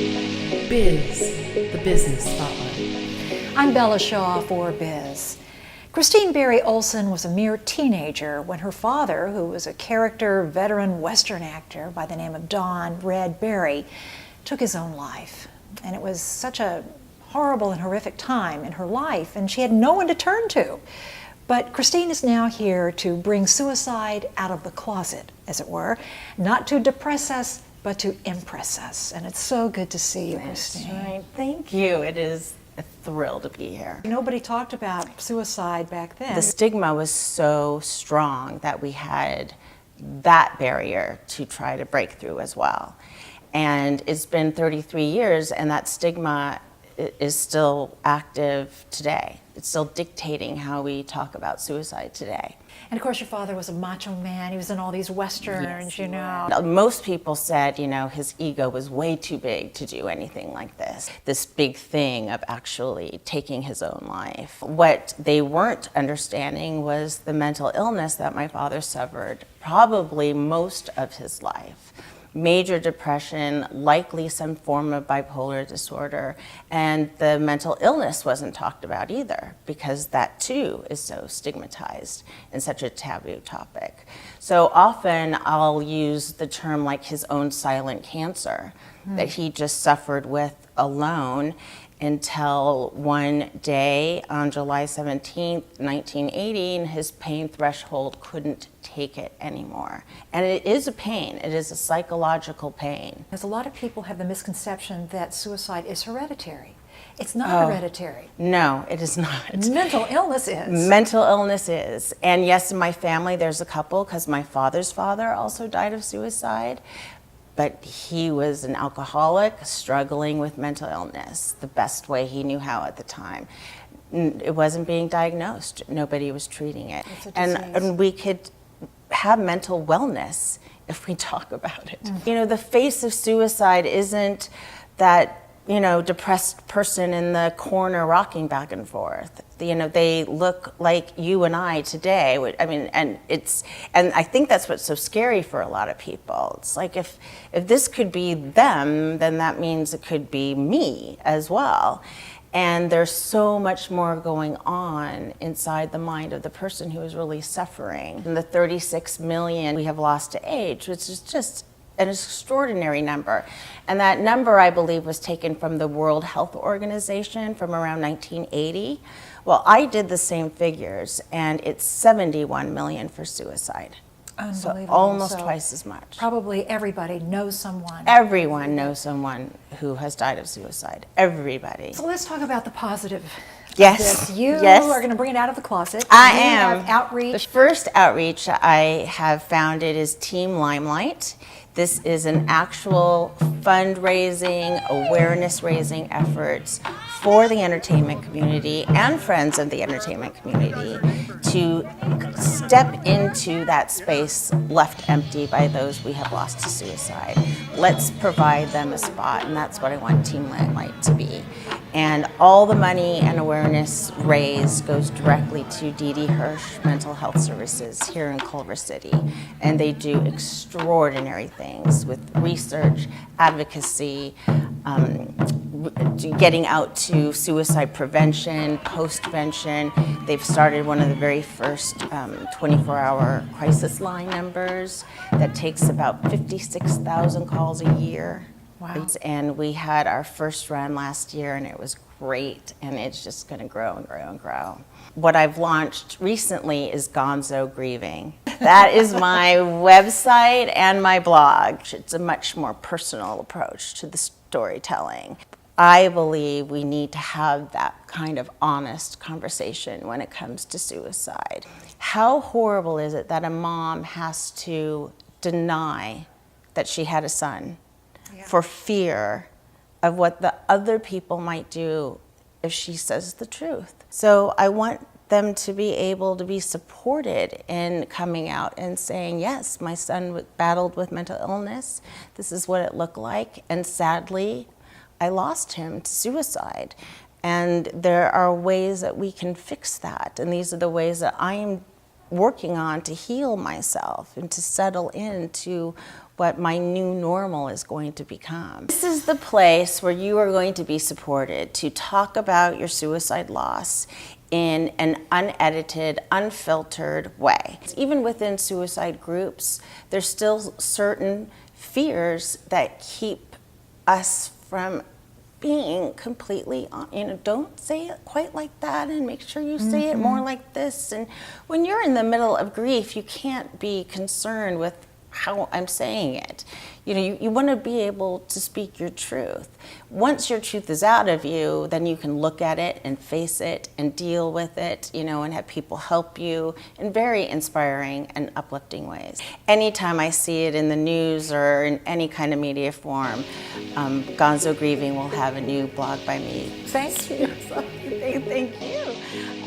Biz, the business spotlight. I'm Bella Shaw for Biz. Kristine Barry-Olsen was a mere teenager when her father, who was a character veteran Western actor by the name of Don "Red" Barry, took his own life. And it was such a horrible and horrific time in her life, and she had no one to turn to. But Kristine is now here to bring suicide out of the closet, as it were, not to depress us, but to impress us. And it's so good to see you, Kristine. That's right. Thank you. It is a thrill to be here. Nobody talked about suicide back then. The stigma was so strong that we had that barrier to try to break through as well. And it's been 33 years, and that stigma is still active today. It's still dictating how we talk about suicide today. And of course your father was a macho man. He was in all these westerns, you know. Most people said, his ego was way too big to do anything like this big thing of actually taking his own life. What they weren't understanding was the mental illness that my father suffered probably most of his life. Major depression, likely some form of bipolar disorder, and the mental illness wasn't talked about either, because that too is so stigmatized and such a taboo topic. So often I'll use the term like his own silent cancer that he just suffered with alone, until one day on July 17th, 1980, his pain threshold couldn't take it anymore. And it is a pain, it is a psychological pain. Because a lot of people have the misconception that suicide is hereditary. It's not hereditary. No, it is not. Mental illness is. Mental illness is. And yes, in my family there's a couple, because my father's father also died of suicide. But he was an alcoholic struggling with mental illness the best way he knew how at the time. It wasn't being diagnosed. Nobody was treating it. And we could have mental wellness if we talk about it. The face of suicide isn't that depressed person in the corner rocking back and forth. They look like you and I today. And I think that's what's so scary for a lot of people. It's like if this could be them, then that means it could be me as well. And there's so much more going on inside the mind of the person who is really suffering. And the 36 million we have lost to age, which is just an extraordinary number. And that number, I believe, was taken from the World Health Organization from around 1980. Well, I did the same figures, and it's 71 million for suicide. Unbelievable. So almost twice as much. Probably everybody knows someone. Everyone knows someone who has died of suicide. Everybody. So let's talk about the positive. Yes. You are going to bring it out of the closet. I am. Have outreach. The first outreach I have founded is Team Limelight. This is an actual fundraising, awareness-raising efforts for the entertainment community and friends of the entertainment community to step into that space left empty by those we have lost to suicide. Let's provide them a spot, and that's what I want Team Limelight to be. And all the money and awareness raised goes directly to Dee Dee Hirsch Mental Health Services here in Culver City. And they do extraordinary things with research, advocacy, getting out to suicide prevention, post-vention. They've started one of the very first 24-hour crisis line numbers that takes about 56,000 calls a year. Wow. And we had our first run last year, and it was great, and it's just going to grow and grow and grow. What I've launched recently is Gonzo Grieving. That is my website and my blog. It's a much more personal approach to the storytelling. I believe we need to have that kind of honest conversation when it comes to suicide. How horrible is it that a mom has to deny that she had a son for fear of what the other people might do if she says the truth? So I want them to be able to be supported in coming out and saying, yes, my son battled with mental illness. This is what it looked like. And sadly, I lost him to suicide. And there are ways that we can fix that. And these are the ways that I'm working on to heal myself and to settle into what my new normal is going to become. This is the place where you are going to be supported to talk about your suicide loss in an unedited, unfiltered way. Even within suicide groups, there's still certain fears that keep us from being completely, don't say it quite like that, and make sure you say it more like this. And when you're in the middle of grief, you can't be concerned with how I'm saying it. You want to be able to speak your truth. Once your truth is out of you, then you can look at it and face it and deal with it, and have people help you in very inspiring and uplifting ways. Anytime I see it in the news or in any kind of media form, Gonzo Grieving will have a new blog by me. Thank you. Thank you.